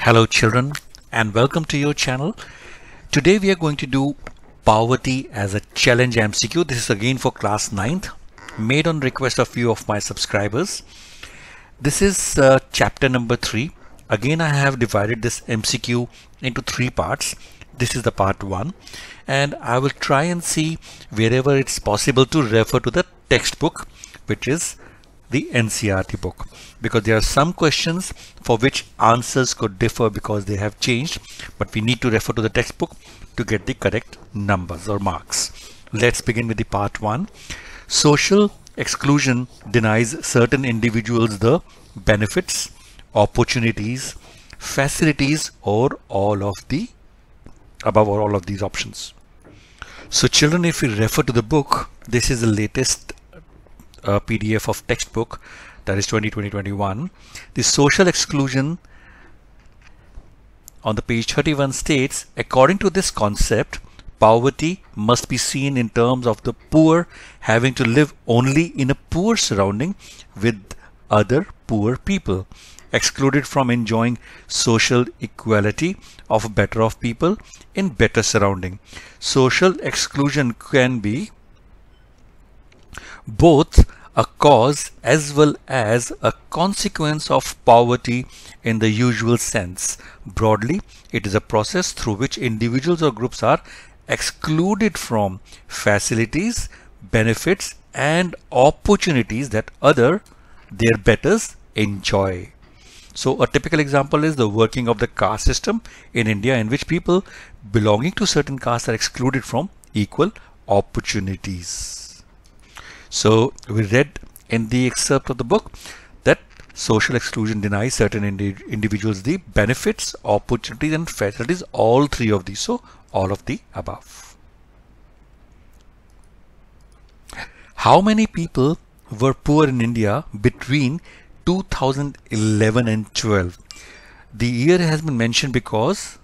Hello children and welcome to your channel. Today we are going to do poverty as a challenge MCQ. This is again for class 9th, made on request of few of my subscribers. This is chapter number 3. Again I have divided this MCQ into 3 parts. This is the part 1 and I will try and see wherever it's possible to refer to the textbook, which is the NCERT book, because there are some questions for which answers could differ because they have changed, but we need to refer to the textbook to get the correct numbers or marks. Let's begin with the part 1. Social exclusion denies certain individuals the benefits, opportunities, facilities, or all of the above or all of these options. So children, if we refer to the book, this is the latest PDF of textbook, that is 2020-21. The social exclusion on the page 31 states, according to this concept, poverty must be seen in terms of the poor having to live only in a poor surrounding with other poor people, excluded from enjoying social equality of better off people in better surrounding. Social exclusion can be both a cause as well as a consequence of poverty in the usual sense. Broadly, it is a process through which individuals or groups are excluded from facilities, benefits, and opportunities that their betters enjoy. So a typical example is the working of the caste system in India, in which people belonging to certain castes are excluded from equal opportunities. So we read in the excerpt of the book that social exclusion denies certain individuals the benefits, opportunities, and facilities, all three of these. So all of the above. How many people were poor in India between 2011 and 12? The year has been mentioned because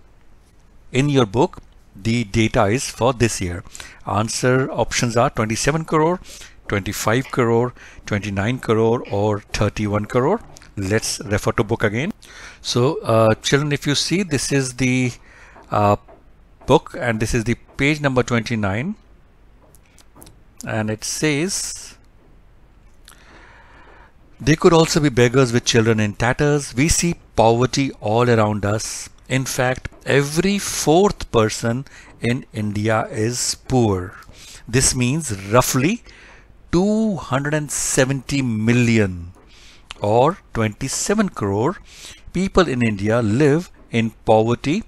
in your book the data is for this year. Answer options are 27 crore, 25 crore, 29 crore, or 31 crore. Let's refer to book again. So children, if you see, this is the book and this is the page number 29, and it says, they could also be beggars with children in tatters. We see poverty all around us. In fact, every fourth person in India is poor. This means roughly 270 million or 27 crore people in India live in poverty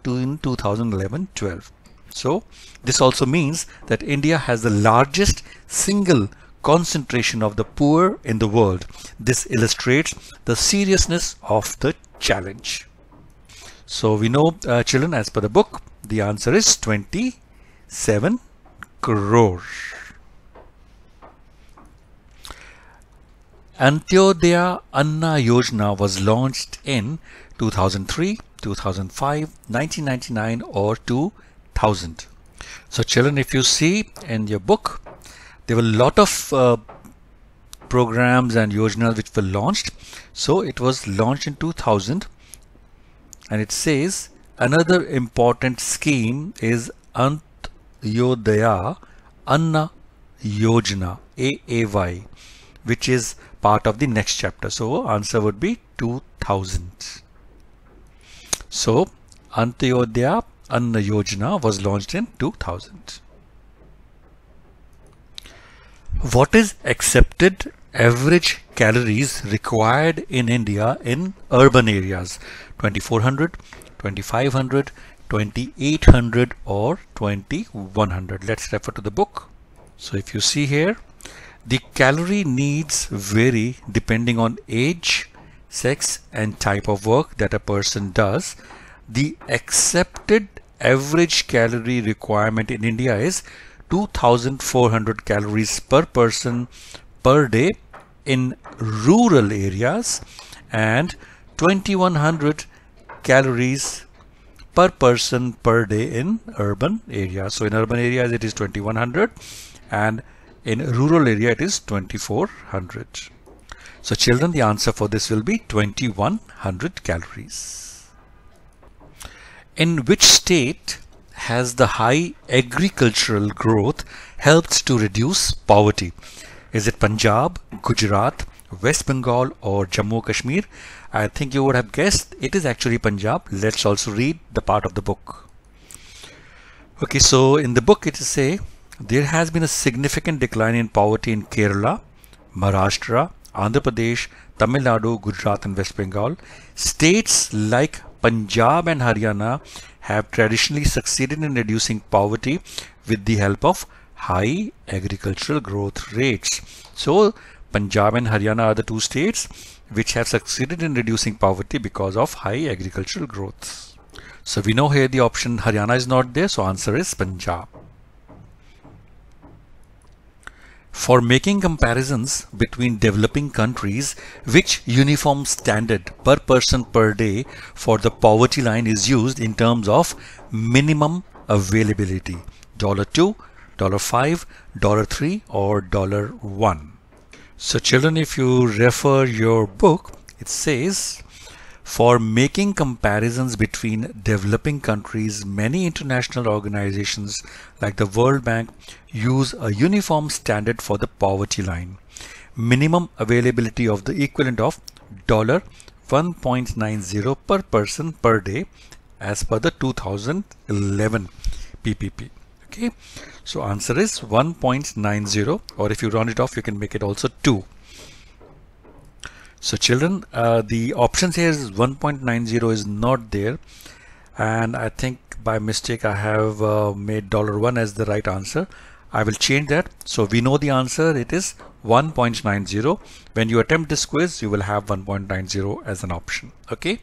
in 2011-12. So this also means that India has the largest single concentration of the poor in the world. This illustrates the seriousness of the challenge. So we know, children, as per the book, the answer is 27 crore. Antyodaya Anna Yojana was launched in 2003, 2005, 1999, or 2000. So children, if you see in your book, there were a lot of programs and yojanas which were launched. So it was launched in 2000, and it says another important scheme is Antyodaya Anna Yojana, AAY, which is part of the next chapter. So answer would be 2000. So Antyodaya Anna Yojana was launched in 2000. What is accepted average calories required in India in urban areas? 2400, 2500, 2800, or 2100. Let's refer to the book. So if you see here, the calorie needs vary depending on age, sex, and type of work that a person does. The accepted average calorie requirement in India is 2400 calories per person per day in rural areas and 2100 calories per person per day in urban areas. So in urban areas it is 2100 and in rural area it is 2400. So children, the answer for this will be 2100 calories. In which state has the high agricultural growth helped to reduce poverty? Is it Punjab, Gujarat, West Bengal or Jammu Kashmir? I think you would have guessed it is actually Punjab. Let's also read the part of the book. Okay, so in the book it is say there has been a significant decline in poverty in Kerala, Maharashtra, Andhra Pradesh, Tamil Nadu, Gujarat and West Bengal. States like Punjab and Haryana have traditionally succeeded in reducing poverty with the help of high agricultural growth rates. So Punjab and Haryana are the two states which have succeeded in reducing poverty because of high agricultural growth. So we know here the option Haryana is not there, so answer is Punjab. For making comparisons between developing countries, which uniform standard per person per day for the poverty line is used in terms of minimum availability? $2, $5, $3 or $1? So children, if you refer your book, it says, for making comparisons between developing countries, many international organizations like the World Bank use a uniform standard for the poverty line. Minimum availability of the equivalent of $1.90 per person per day as per the 2011 PPP. Okay, so answer is 1.90, or if you round it off you can make it also 2. So children, the options here is 1.90 is not there, and I think by mistake I have made $1 as the right answer. I will change that. So we know the answer, it is 1.90. When you attempt this quiz, you will have 1.90 as an option. Okay.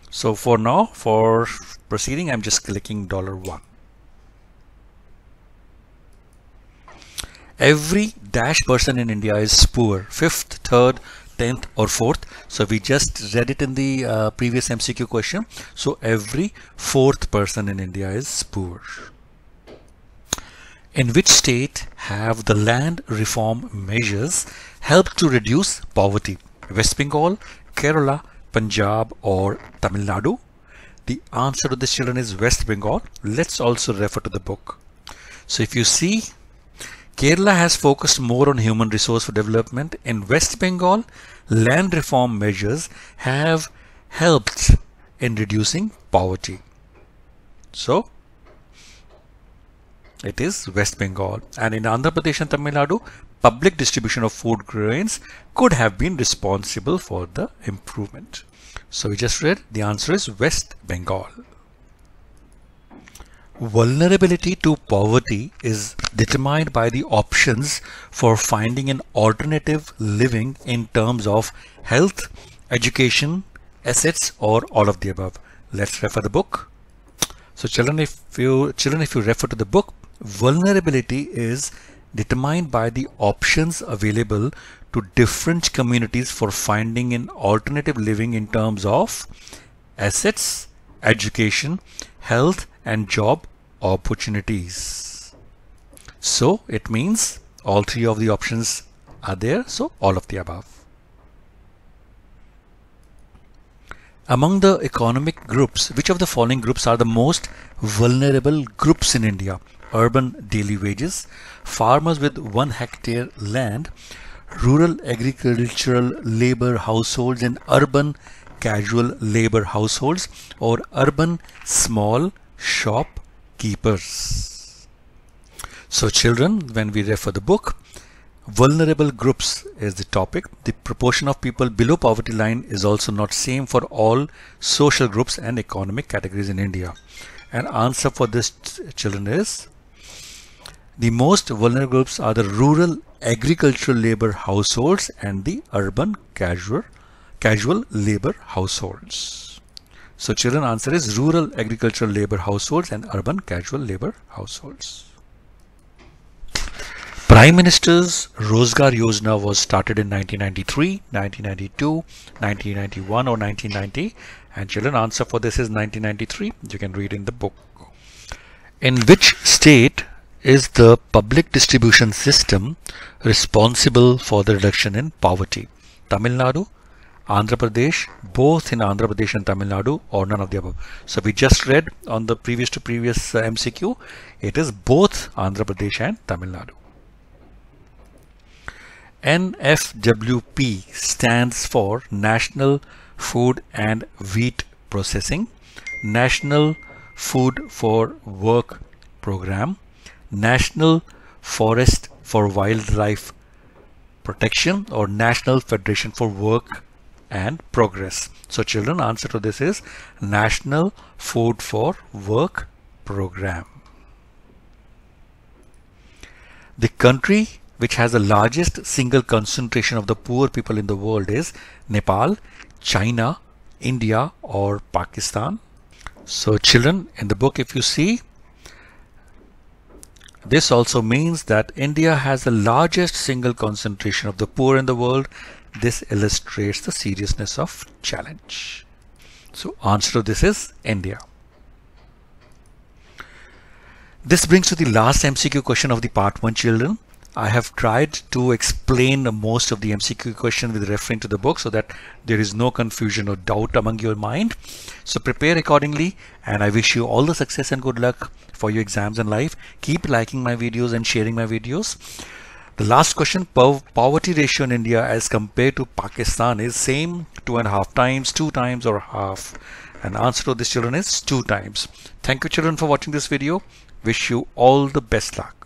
So for now, for proceeding, I'm just clicking $1. Every dash person in India is poor. 5th, 3rd, 10th or 4th. So we just read it in the previous MCQ question. So every 4th person in India is poor. In which state have the land reform measures helped to reduce poverty? West Bengal, Kerala, Punjab or Tamil Nadu? The answer to this, children, is West Bengal. Let's also refer to the book. So if you see, Kerala has focused more on human resource for development. In West Bengal, land reform measures have helped in reducing poverty. So it is West Bengal. And in Andhra Pradesh and Tamil Nadu, public distribution of food grains could have been responsible for the improvement. So we just read the answer is West Bengal. Vulnerability to poverty is determined by the options for finding an alternative living in terms of health, education, assets or all of the above. Let's refer the book. So children, if you refer to the book, vulnerability is determined by the options available to different communities for finding an alternative living in terms of assets, education, health and job opportunities. So it means all three of the options are there, so all of the above. Among the economic groups, which of the following groups are the most vulnerable groups in India? Urban daily wages, farmers with 1 hectare land, rural agricultural labor households and urban casual labor households, or urban small shop keepers. So children, when we refer the book, vulnerable groups is the topic. The proportion of people below poverty line is also not same for all social groups and economic categories in India. And answer for this, children, is the most vulnerable groups are the rural agricultural labor households and the urban casual labor households. So children, answer is rural agricultural labor households and urban casual labor households. Prime Minister's Rozgar Yojana was started in 1993, 1992, 1991 or 1990. And children, answer for this is 1993. You can read in the book. In which state is the public distribution system responsible for the reduction in poverty? Tamil Nadu, Andhra Pradesh, both in Andhra Pradesh and Tamil Nadu, or none of the above. So we just read on the previous MCQ, it is both Andhra Pradesh and Tamil Nadu. NFWP stands for National Food and Wheat Processing, National Food for Work Program, National Forest for Wildlife Protection, or National Federation for Work and Progress. So children, answer to this is National Food for Work Program. The country which has the largest single concentration of the poor people in the world is Nepal, China, India, or Pakistan. So children, in the book, if you see, this also means that India has the largest single concentration of the poor in the world. This illustrates the seriousness of challenge. So answer to this is India. This brings to the last MCQ question of the part 1, children. I have tried to explain most of the MCQ question with referring to the book so that there is no confusion or doubt among your mind. So prepare accordingly, and I wish you all the success and good luck for your exams and life. Keep liking my videos and sharing my videos. The last question, poverty ratio in India as compared to Pakistan is same, 2.5 times, 2 times, or half? And answer to this, children, is 2 times. Thank you, children, for watching this video. Wish you all the best luck.